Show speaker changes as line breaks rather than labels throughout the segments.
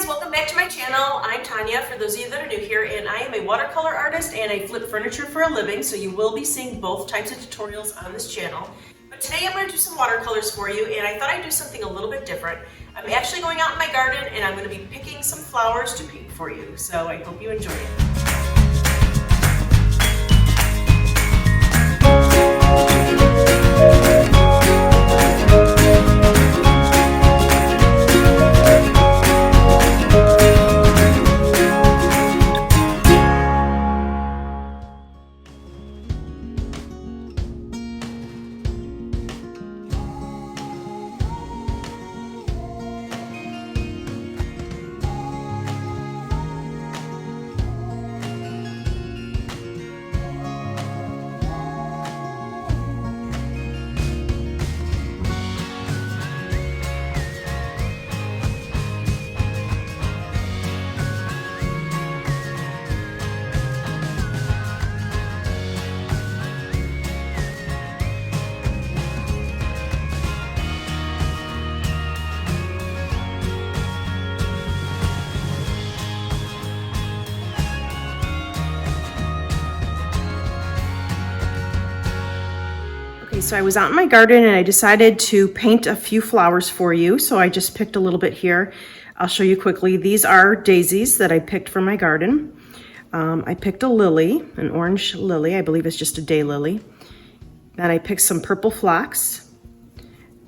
guys, welcome back to my channel. I'm Tanya, for those of you that are new here, and I am a watercolor artist and I flip furniture for a living, so you will be seeing both types of tutorials on this channel. But today I'm going to do some watercolors for you, and I thought I'd do something a little bit different. I'm actually going out in my garden and I'm going to be picking some flowers to paint for you, so I hope you enjoy it. So I was out in my garden and I decided to paint a few flowers for you. So I just picked a little bit here. I'll show you quickly. These are daisies that I picked from my garden. I picked a lily, an orange lily. I believe it's just a daylily. Then I picked some purple phlox.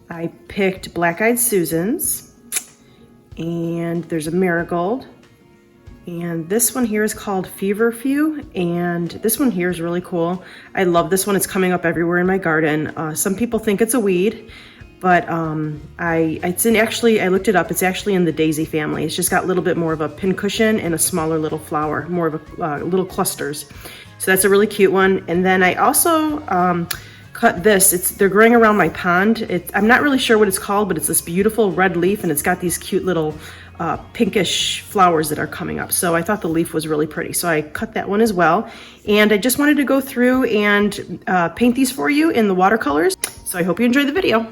I picked black-eyed Susans. And there's a marigold. And this one here is called Feverfew, and this one here is really cool. I love this one. It's coming up everywhere in my garden. Some people think it's a weed, but I looked it up. It's actually in the daisy family. It's just got a little bit more of a pincushion and a smaller little flower, more of a little clusters. So that's a really cute one. And then I also cut this. They're growing around my pond. I'm not really sure what it's called, but it's this beautiful red leaf, and it's got these cute little pinkish flowers that are coming up. So I thought the leaf was really pretty. So I cut that one as well. And I just wanted to go through and paint these for you in the watercolors. So I hope you enjoyed the video.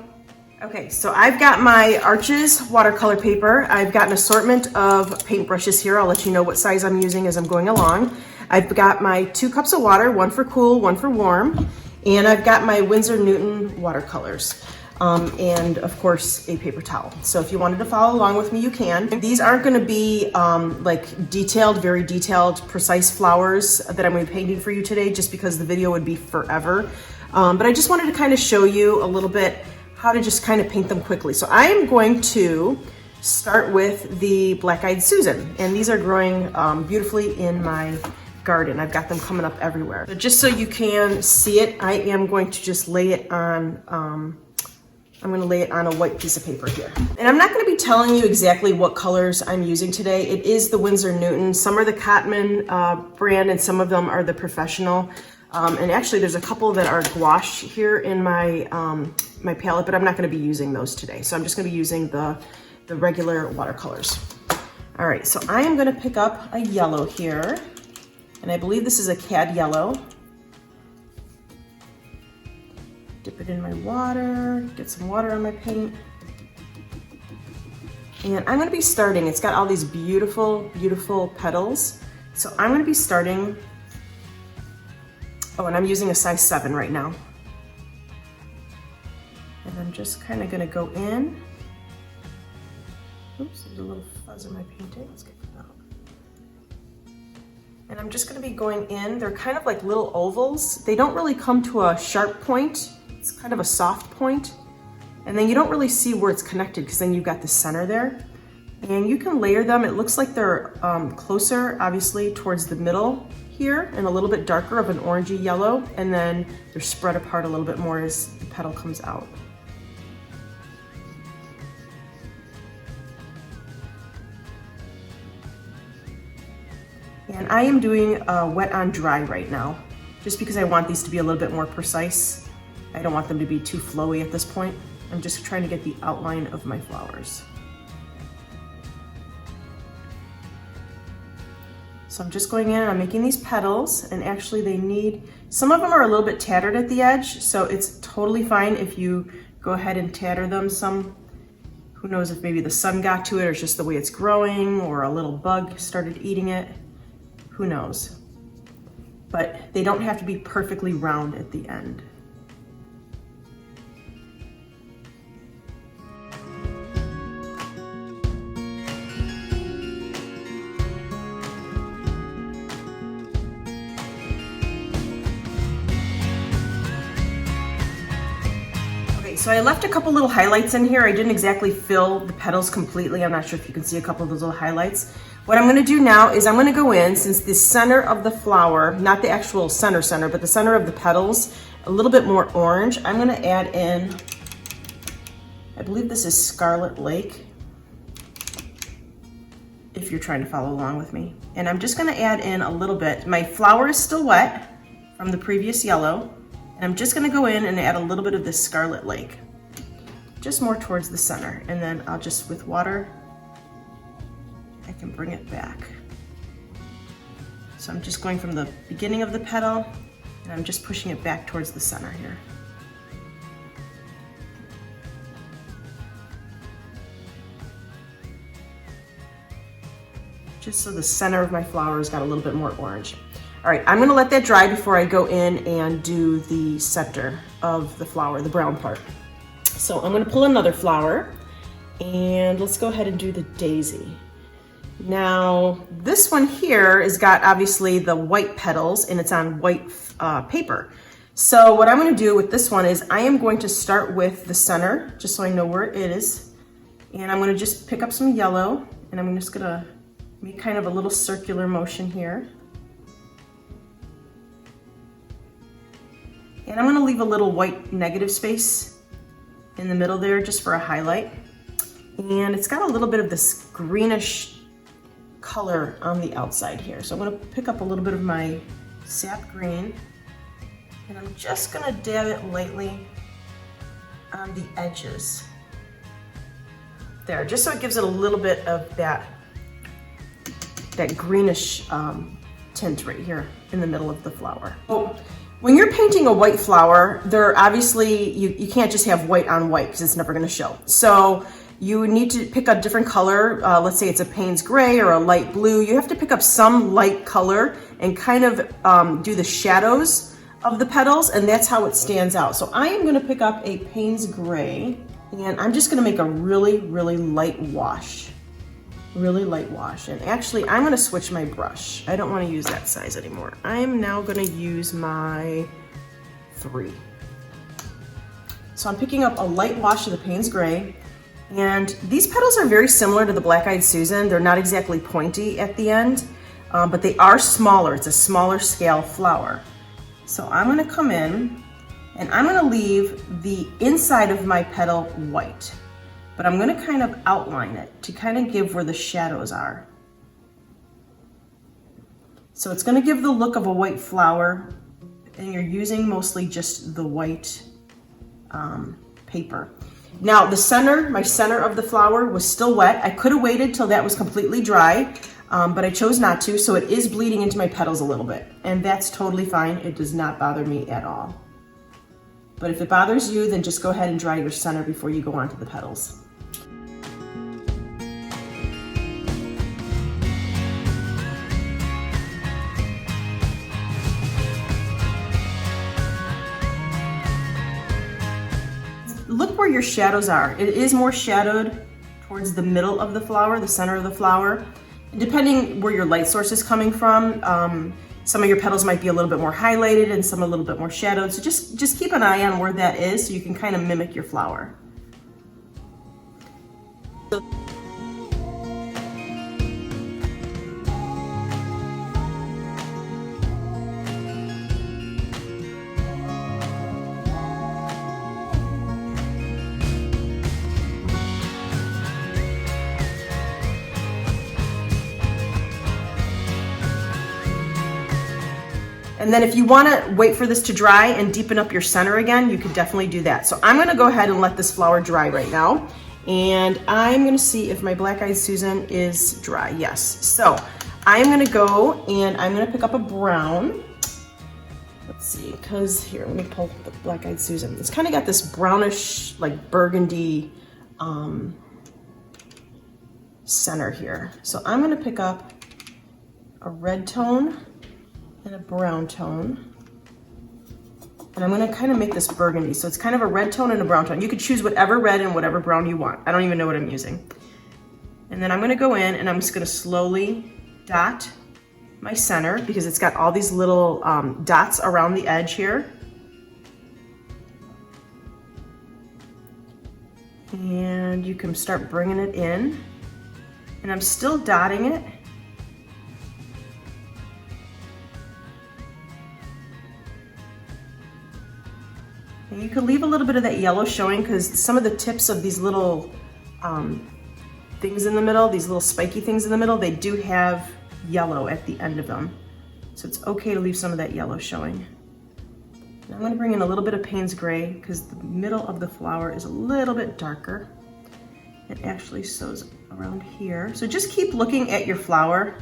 Okay, so I've got my Arches watercolor paper. I've got an assortment of paint brushes here. I'll let you know what size I'm using as I'm going along. I've got my 2 cups of water, one for cool, one for warm. And I've got my Winsor Newton watercolors. And of course a paper towel. So if you wanted to follow along with me, you can. These aren't going to be like very detailed, precise flowers that I'm going to be painting for you today, just because the video would be forever. But I just wanted to kind of show you a little bit how to just kind of paint them quickly. So I am going to start with the black-eyed Susan, and these are growing beautifully in my garden. I've got them coming up everywhere. So just so you can see it, I am going to just lay it on I'm going to lay it on a white piece of paper here. And I'm not going to be telling you exactly what colors I'm using today. It is the Winsor Newton. Some are the Cotman brand, and some of them are the professional. And actually there's a couple that are gouache here in my my palette, but I'm not going to be using those today. So I'm just going to be using the regular watercolors. All right, so I am going to pick up a yellow here, and I believe this is a cad yellow. Dip it in my water, get some water on my paint. And I'm gonna be starting, it's got all these beautiful, beautiful petals. So I'm gonna be starting, and I'm using a size 7 right now. And I'm just kind of gonna go in. Oops, there's a little fuzz in my painting, let's get that out. And I'm just gonna be going in. They're kind of like little ovals. They don't really come to a sharp point. It's kind of a soft point, and then you don't really see where it's connected, because then you've got the center there. And you can layer them. It looks like they're closer, obviously, towards the middle here, and a little bit darker of an orangey yellow, and then they're spread apart a little bit more as the petal comes out. And I am doing wet on dry right now, just because I want these to be a little bit more precise. I don't want them to be too flowy at this point. I'm just trying to get the outline of my flowers. So I'm just going in and I'm making these petals, and actually some of them are a little bit tattered at the edge, so it's totally fine if you go ahead and tatter them some Who knows if maybe the sun got to it or it's just the way it's growing or a little bug started eating it. Who knows? But they don't have to be perfectly round at the end. So I left a couple little highlights in here. I didn't exactly fill the petals completely. I'm not sure if you can see a couple of those little highlights. What I'm gonna do now is I'm gonna go in, since the center of the flower, not the actual center, but the center of the petals, a little bit more orange. I'm gonna add in, I believe this is Scarlet Lake, if you're trying to follow along with me. And I'm just gonna add in a little bit. My flower is still wet from the previous yellow. And I'm just gonna go in and add a little bit of this Scarlet Lake, just more towards the center. And then I'll just, with water, I can bring it back. So I'm just going from the beginning of the petal and I'm just pushing it back towards the center here. Just so the center of my flower has got a little bit more orange. All right, I'm gonna let that dry before I go in and do the center of the flower, the brown part. So I'm gonna pull another flower and let's go ahead and do the daisy. Now, this one here has got obviously the white petals and it's on white paper. So what I'm gonna do with this one is I am going to start with the center, just so I know where it is. And I'm gonna just pick up some yellow and I'm just gonna make kind of a little circular motion here. And I'm gonna leave a little white negative space in the middle there just for a highlight. And it's got a little bit of this greenish color on the outside here. So I'm gonna pick up a little bit of my sap green and I'm just gonna dab it lightly on the edges. There, just so it gives it a little bit of that greenish tint right here in the middle of the flower. Oh. When you're painting a white flower, there obviously, you can't just have white on white because it's never gonna show. So you need to pick a different color. Let's say it's a Payne's gray or a light blue. You have to pick up some light color and kind of do the shadows of the petals, and that's how it stands out. So I am gonna pick up a Payne's gray and I'm just gonna make a really, really light wash. Really light wash. And actually I'm gonna switch my brush. I don't wanna use that size anymore. I'm now gonna use my 3. So I'm picking up a light wash of the Payne's Gray. And these petals are very similar to the Black-Eyed Susan. They're not exactly pointy at the end, but they are smaller. It's a smaller scale flower. So I'm gonna come in and I'm gonna leave the inside of my petal white. But I'm gonna kind of outline it to kind of give where the shadows are. So it's gonna give the look of a white flower, and you're using mostly just the white paper. Now the center, my center of the flower was still wet. I could have waited till that was completely dry, but I chose not to, so it is bleeding into my petals a little bit, and that's totally fine. It does not bother me at all. But if it bothers you, then just go ahead and dry your center before you go on to the petals. Look where your shadows are. It is more shadowed towards the middle of the flower, the center of the flower. Depending where your light source is coming from, some of your petals might be a little bit more highlighted and some a little bit more shadowed. So just keep an eye on where that is so you can kind of mimic your flower. And then if you want to wait for this to dry and deepen up your center again, you could definitely do that. So I'm going to go ahead and let this flower dry right now. And I'm going to see if my Black-Eyed Susan is dry. Yes. So I'm going to go and I'm going to pick up a brown. Let's see, because here, let me pull the Black-Eyed Susan. It's kind of got this brownish, like burgundy center here. So I'm gonna pick up a red tone and a brown tone. And I'm gonna kind of make this burgundy. So it's kind of a red tone and a brown tone. You could choose whatever red and whatever brown you want. I don't even know what I'm using. And then I'm gonna go in and I'm just gonna slowly dot my center because it's got all these little dots around the edge here. And you can start bringing it in. And I'm still dotting it. And you can leave a little bit of that yellow showing because some of the tips of these little things in the middle, these little spiky things in the middle, they do have yellow at the end of them. So it's okay to leave some of that yellow showing. And I'm gonna bring in a little bit of Payne's Gray because the middle of the flower is a little bit darker. It actually shows around here. So just keep looking at your flower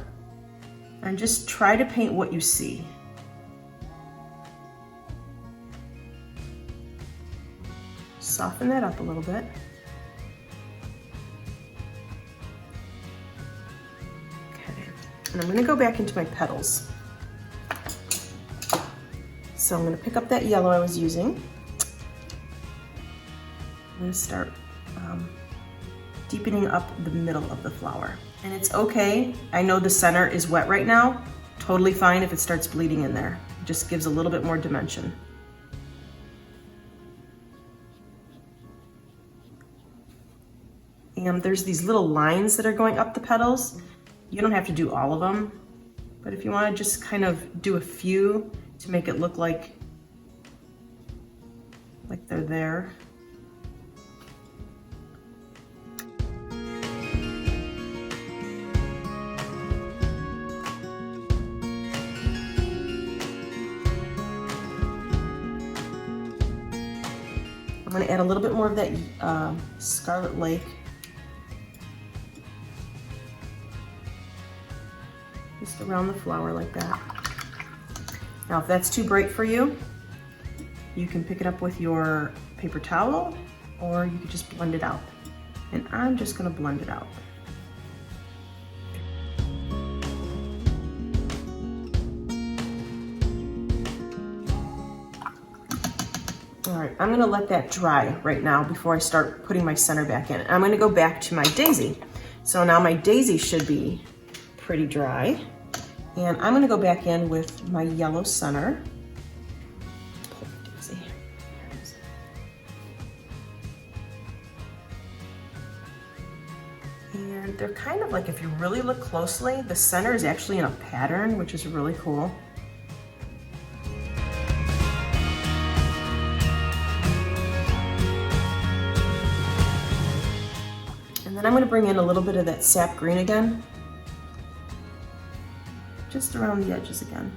and just try to paint what you see. Soften that up a little bit. Okay, and I'm gonna go back into my petals. So I'm gonna pick up that yellow I was using. I'm gonna start deepening up the middle of the flower. And it's okay, I know the center is wet right now, totally fine if it starts bleeding in there. It just gives a little bit more dimension. And there's these little lines that are going up the petals. You don't have to do all of them, but if you want to just kind of do a few to make it look like they're there. I'm going to add a little bit more of that Scarlet Lake. Just around the flower like that. Now, if that's too bright for you, you can pick it up with your paper towel or you can just blend it out. And I'm just going to blend it out. All right, I'm gonna let that dry right now before I start putting my center back in. I'm gonna go back to my daisy. So now my daisy should be pretty dry. And I'm gonna go back in with my yellow center. Pull my daisy. There it is. And they're kind of like, if you really look closely, the center is actually in a pattern, which is really cool. And I'm going to bring in a little bit of that sap green again, just around the edges again.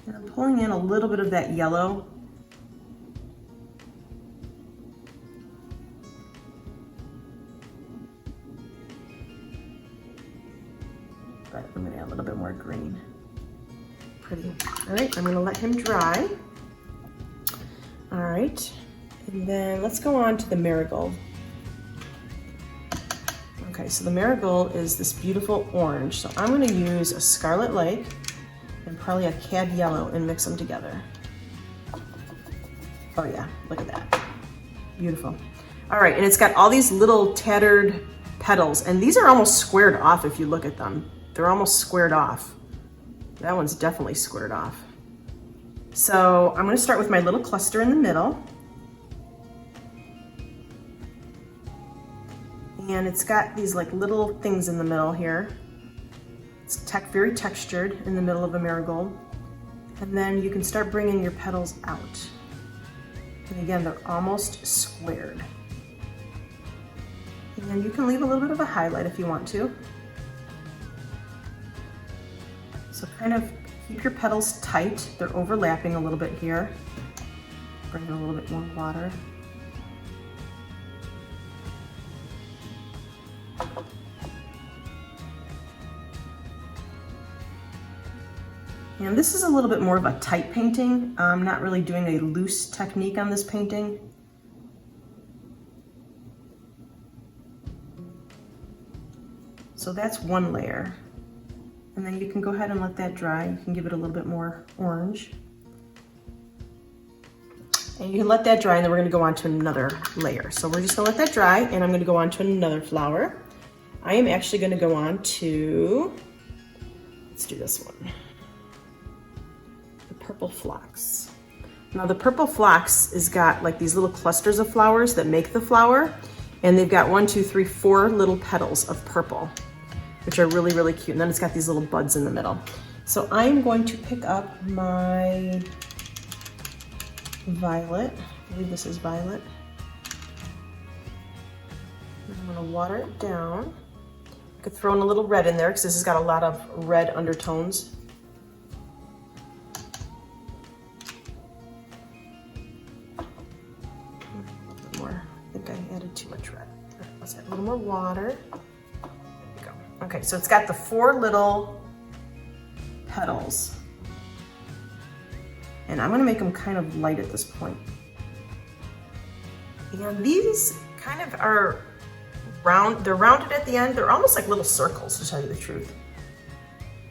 And I'm pulling in a little bit of that yellow. But I'm gonna add a little bit more green. Pretty. All right, I'm gonna let him dry. All right, and then let's go on to the Marigold. Okay, so the Marigold is this beautiful orange. So I'm gonna use a Scarlet Lake and probably a Cad Yellow and mix them together. Oh yeah, look at that. Beautiful. All right, and it's got all these little tattered petals, and these are almost squared off if you look at them. They're almost squared off. That one's definitely squared off. So I'm gonna start with my little cluster in the middle. And it's got these like little things in the middle here. It's very textured in the middle of a marigold. And then you can start bringing your petals out. And again, they're almost squared. And you can leave a little bit of a highlight if you want to. So kind of keep your petals tight. They're overlapping a little bit here. Bring in a little bit more water. And this is a little bit more of a tight painting. I'm not really doing a loose technique on this painting. So that's one layer. And then you can go ahead and let that dry. You can give it a little bit more orange. And you can let that dry, and then we're gonna go on to another layer. So we're just gonna let that dry, and I'm gonna go on to another flower. I am actually gonna go on to, let's do this one. The purple phlox. Now the purple phlox has got like these little clusters of flowers that make the flower, and they've got 1, 2, 3, 4 little petals of purple, which are really, really cute. And then it's got these little buds in the middle. So I'm going to pick up my violet. I believe this is violet. I'm gonna water it down. I could throw in a little red in there because this has got a lot of red undertones. A little bit more. I think I added too much red. All right, let's add a little more water. There we go. Okay, so it's got the 4 little petals. And I'm gonna make them kind of light at this point. And these kind of are round, they're rounded at the end. They're almost like little circles, to tell you the truth.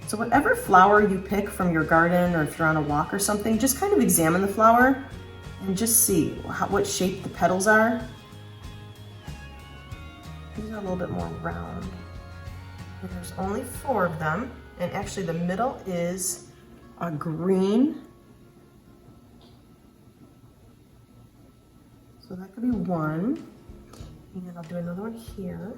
So whatever flower you pick from your garden, or if you're on a walk or something, just kind of examine the flower and just see what shape the petals are. These are a little bit more round. And there's only 4 of them. And actually the middle is a green. So that could be one, and I'll do another one here.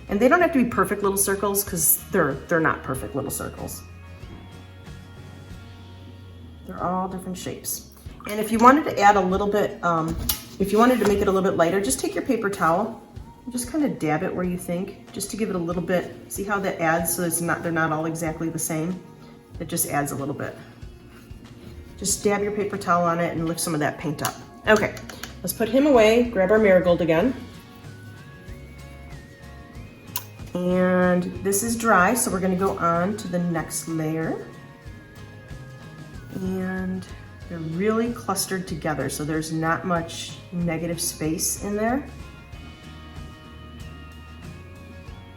And they don't have to be perfect little circles because they're not perfect little circles. They're all different shapes. And if you wanted to add a little bit, if you wanted to make it a little bit lighter, just take your paper towel and just kind of dab it where you think, just to give it a little bit. See how that adds, so they're not all exactly the same. It just adds a little bit. Just dab your paper towel on it and lift some of that paint up. Okay, let's put him away, grab our marigold again. And this is dry, so we're gonna go on to the next layer. And they're really clustered together, so there's not much negative space in there.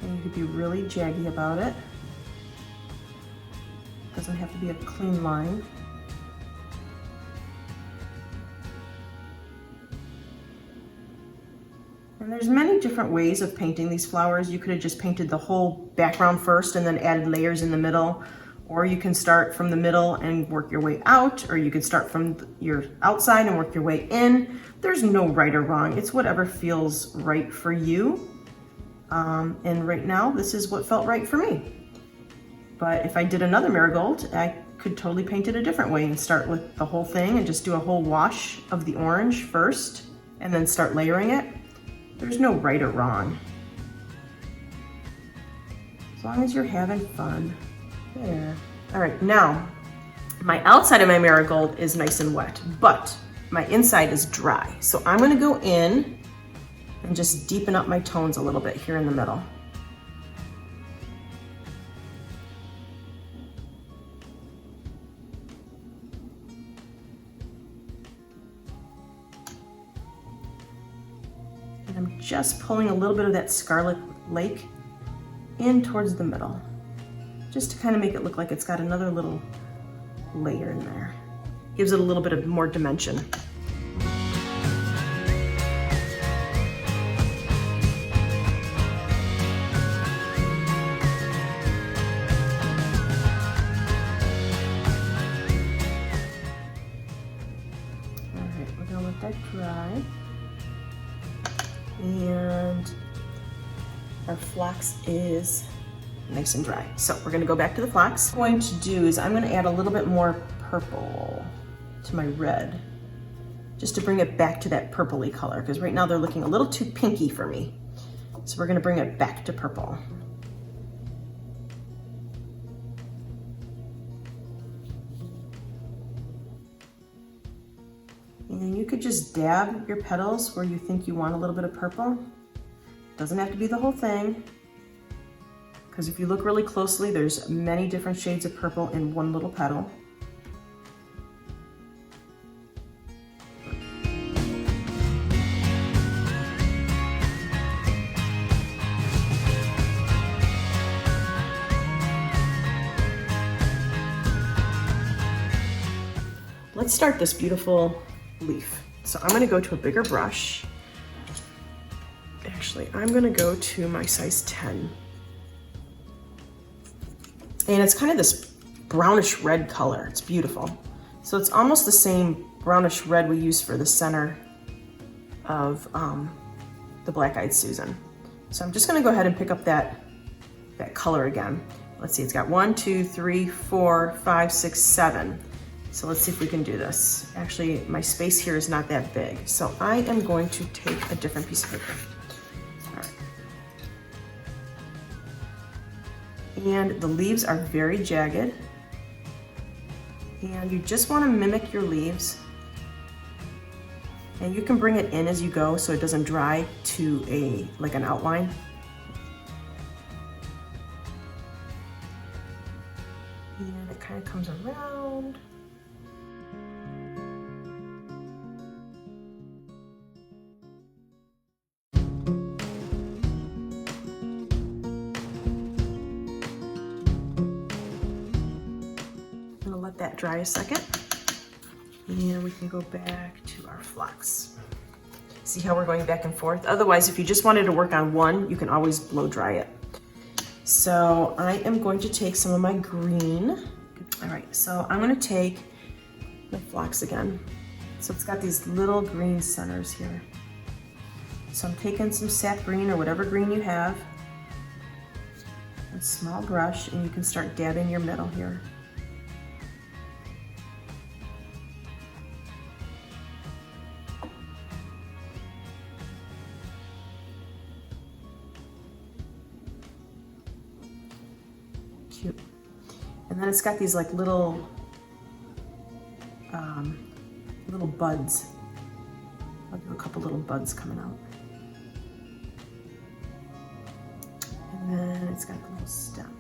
And you could be really jaggy about it. Doesn't have to be a clean line. And there's many different ways of painting these flowers. You could have just painted the whole background first and then added layers in the middle, or you can start from the middle and work your way out, or you could start from your outside and work your way in. There's no right or wrong. It's whatever feels right for you. And right now, this is what felt right for me. But if I did another marigold, I could totally paint it a different way and start with the whole thing and just do a whole wash of the orange first and then start layering it. There's no right or wrong. As long as you're having fun. There. All right, now, my outside of my marigold is nice and wet, but my inside is dry. So I'm gonna go in and just deepen up my tones a little bit here in the middle. And I'm just pulling a little bit of that Scarlet Lake in towards the middle, just to kind of make it look like it's got another little layer in there. Gives it a little bit of more dimension. All right, we're gonna let that dry. And our phlox is nice and dry. So we're gonna go back to the phlox. What I'm going to do is I'm gonna add a little bit more purple to my red, just to bring it back to that purpley color, because right now they're looking a little too pinky for me. So we're gonna bring it back to purple. And you could just dab your petals where you think you want a little bit of purple. Doesn't have to be the whole thing, because if you look really closely, there's many different shades of purple in one little petal. Let's start this beautiful leaf. So I'm gonna go to a bigger brush. Actually, I'm gonna go to my size 10. And it's kind of this brownish red color. It's beautiful. So it's almost the same brownish red we use for the center of the Black-Eyed Susan. So I'm just gonna go ahead and pick up that color again. Let's see, it's got 1, 2, 3, 4, 5, 6, 7. So let's see if we can do this. Actually, my space here is not that big. So I am going to take a different piece of paper. All right. And the leaves are very jagged. And you just want to mimic your leaves. And you can bring it in as you go so it doesn't dry to like an outline. And it kind of comes around. Let that dry a second, and we can go back to our phlox. See how we're going back and forth? Otherwise, if you just wanted to work on one, you can always blow dry it. So I am going to take some of my green. All right, so I'm gonna take my phlox again. So it's got these little green centers here. So I'm taking some sap green or whatever green you have, a small brush, and you can start dabbing your middle here. Cute. And then it's got these like little buds. I'll do a couple little buds coming out. And then it's got a little stem.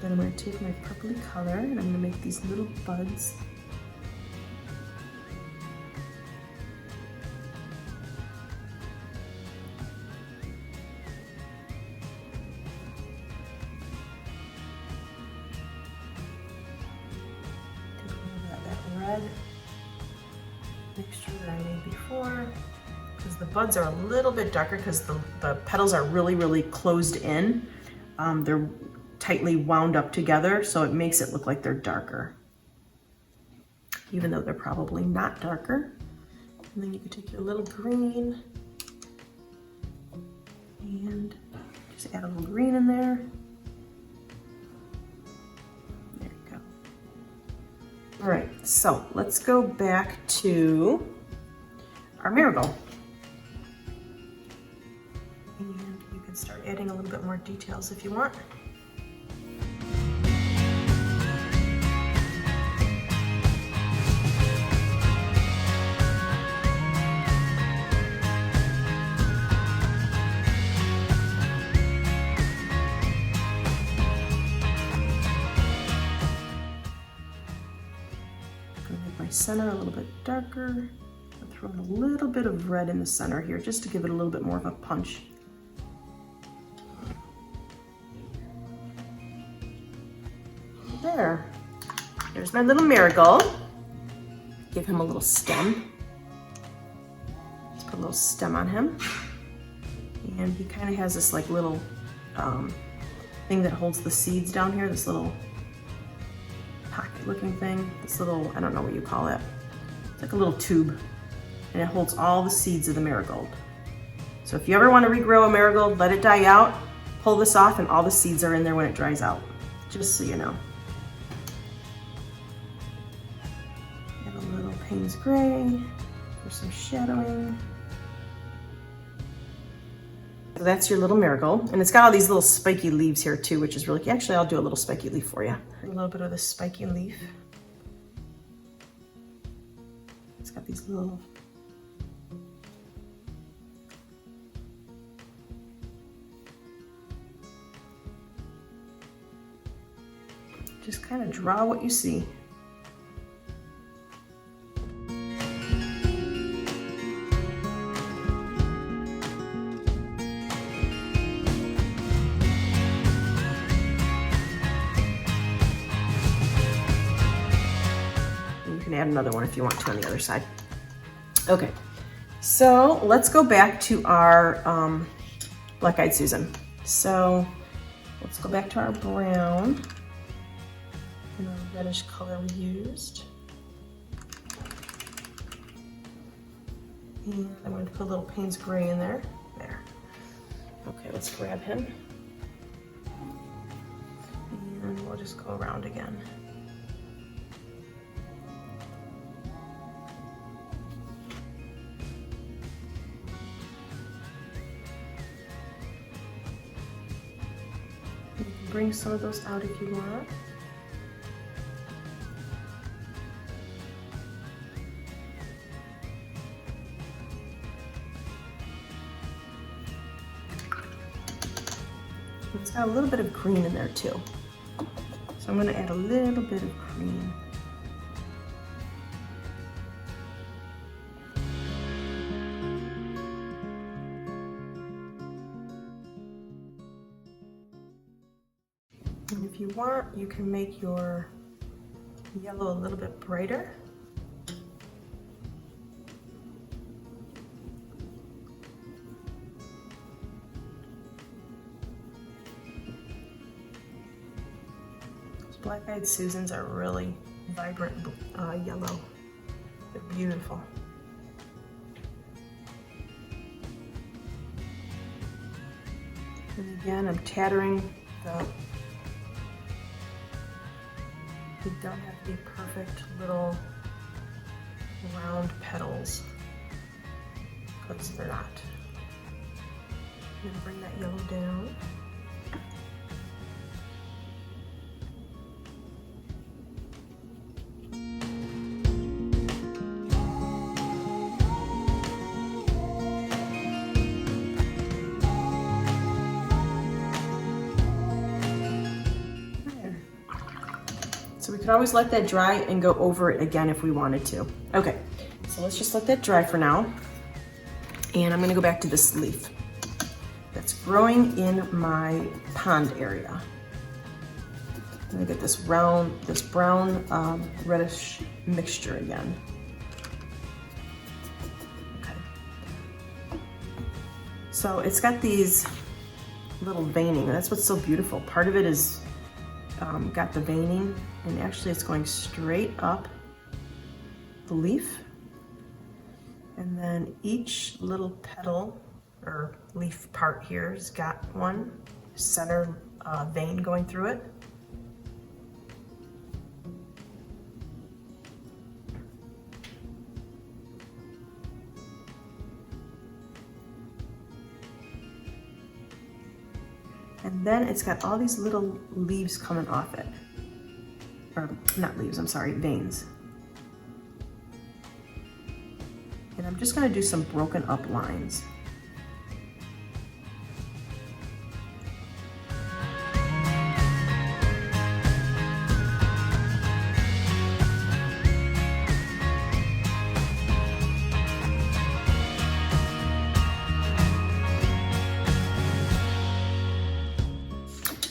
Then I'm going to take my purpley color and I'm going to make these little buds. Mixture that I made before, because the buds are a little bit darker because the petals are really closed in. They're tightly wound up together, so it makes it look like they're darker, even though they're probably not darker. And then you can take your little green and just add a little green in there. All right, so let's go back to our marigold. And you can start adding a little bit more details if you want. Center a little bit darker. I'll throw in a little bit of red in the center here just to give it a little bit more of a punch. There's my little marigold. Give him a little stem. Let's put a little stem on him. And he kind of has this like little thing that holds the seeds down here, this little pocket looking thing, this little, I don't know what you call it. It's like a little tube, and it holds all the seeds of the marigold. So if you ever want to regrow a marigold, let it die out, pull this off, and all the seeds are in there when it dries out, just so you know. Add a little Payne's Gray for some shadowing. So that's your little marigold, and it's got all these little spiky leaves here too, which is really, actually I'll do a little spiky leaf for you. A little bit of the spiky leaf. It's got these little, just kind of draw what you see. Add another one if you want to on the other side. Okay, so let's go back to our Black-Eyed Susan. So let's go back to our brown and our reddish color we used. And I'm going to put a little Payne's Gray in there. There. Okay, let's grab him. And we'll just go around again. Bring some of those out if you want. It's got a little bit of green in there too. So I'm going to add a little bit of green. And if you want, you can make your yellow a little bit brighter. Those Black-Eyed Susans are really vibrant yellow. They're beautiful. And again, I'm tattering the. They don't have to be perfect little round petals, because they're not. I'm gonna bring that yellow down. So we could always let that dry and go over it again if we wanted to. Okay, so let's just let that dry for now. And I'm gonna go back to this leaf that's growing in my pond area. I'm gonna get this brown reddish mixture again. Okay. So it's got these little veining. That's what's so beautiful. Part of it is got the veining, and actually it's going straight up the leaf, and then each little petal or leaf part here has got one center vein going through it. And then it's got all these little leaves coming off it. Or not leaves, I'm sorry, veins. And I'm just gonna do some broken up lines.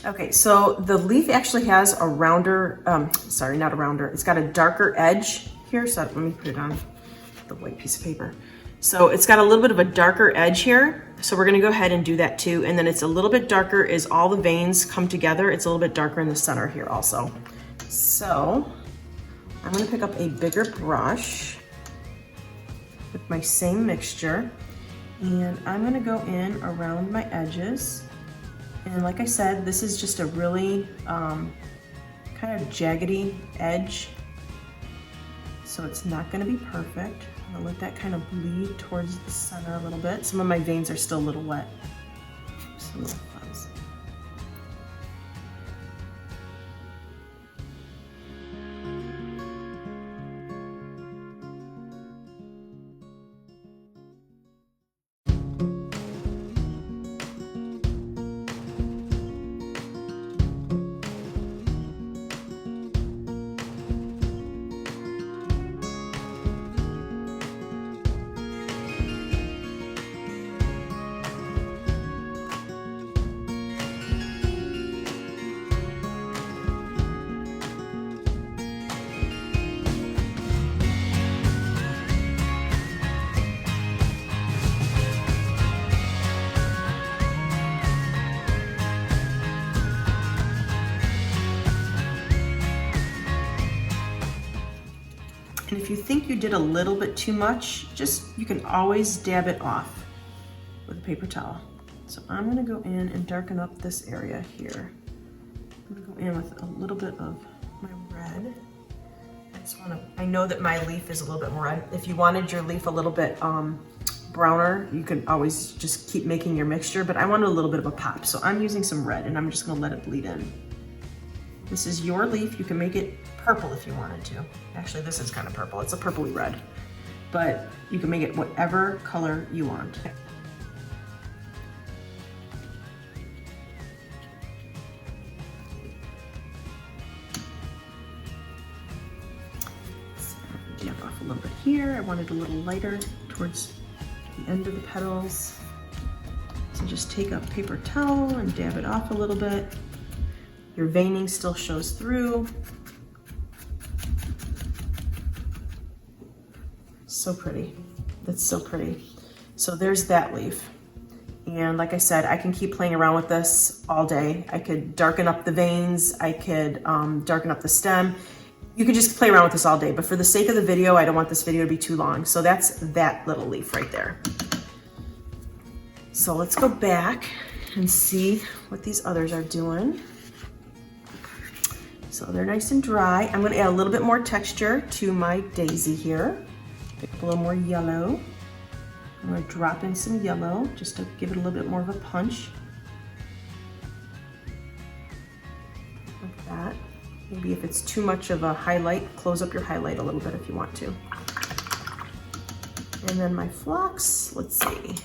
Okay, so the leaf actually has a rounder, sorry, not a rounder, it's got a darker edge here. So let me put it on the white piece of paper. So it's got a little bit of a darker edge here. So we're gonna go ahead and do that too. And then it's a little bit darker as all the veins come together. It's a little bit darker in the center here also. So I'm gonna pick up a bigger brush with my same mixture. And I'm gonna go in around my edges. And like I said, this is just a really kind of jaggedy edge. So it's not gonna be perfect. I'm gonna let that kind of bleed towards the center a little bit. Some of my veins are still a little wet. Just a little fuzz. And if you think you did a little bit too much, you can always dab it off with a paper towel. So I'm gonna go in and darken up this area here. I'm gonna go in with a little bit of my red. I know that my leaf is a little bit more red. If you wanted your leaf a little bit browner, you can always just keep making your mixture, but I wanted a little bit of a pop. So I'm using some red and I'm just gonna let it bleed in. This is your leaf. You can make it purple if you wanted to. Actually, this is kind of purple. It's a purpley red, but you can make it whatever color you want. So dab off a little bit here. I wanted a little lighter towards the end of the petals. So just take a paper towel and dab it off a little bit. Your veining still shows through. So pretty. That's so pretty. So there's that leaf. And like I said, I can keep playing around with this all day. I could darken up the veins. I could darken up the stem. You could just play around with this all day. But for the sake of the video, I don't want this video to be too long. So that's that little leaf right there. So let's go back and see what these others are doing. So they're nice and dry. I'm gonna add a little bit more texture to my daisy here. Pick up a little more yellow. I'm gonna drop in some yellow just to give it a little bit more of a punch. Like that. Maybe if it's too much of a highlight, close up your highlight a little bit if you want to. And then my phlox, let's see.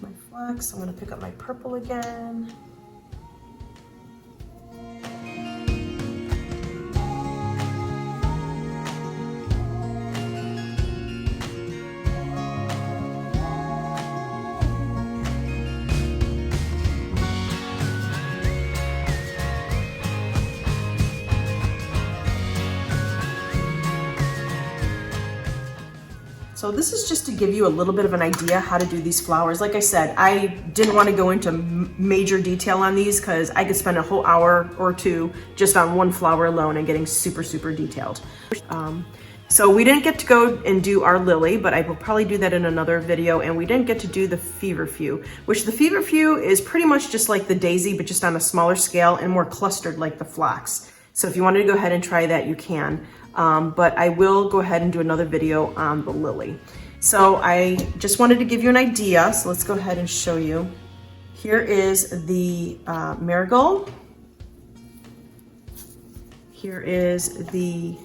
My phlox, I'm gonna pick up my purple again. So this is just to give you a little bit of an idea how to do these flowers. Like I said, I didn't want to go into major detail on these because I could spend a whole hour or two just on one flower alone and getting super, super detailed. So we didn't get to go and do our lily, but I will probably do that in another video. And we didn't get to do the feverfew, which the feverfew is pretty much just like the daisy, but just on a smaller scale and more clustered like the phlox. So if you wanted to go ahead and try that, you can. But I will go ahead and do another video on the lily. So I just wanted to give you an idea. So let's go ahead and show you. Here is the marigold. Here is the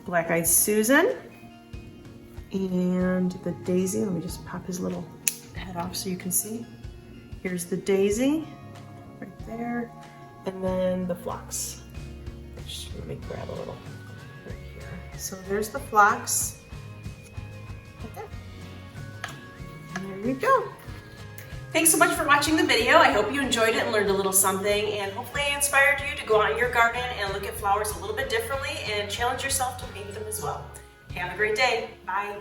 black-eyed Susan. And the daisy. Let me just pop his little head off so you can see. Here's the daisy right there. And then the phlox. Let me grab a little. So there's the phlox. Right there. And there you go. Thanks so much for watching the video. I hope you enjoyed it and learned a little something, and hopefully I inspired you to go out in your garden and look at flowers a little bit differently and challenge yourself to paint them as well. Have a great day. Bye.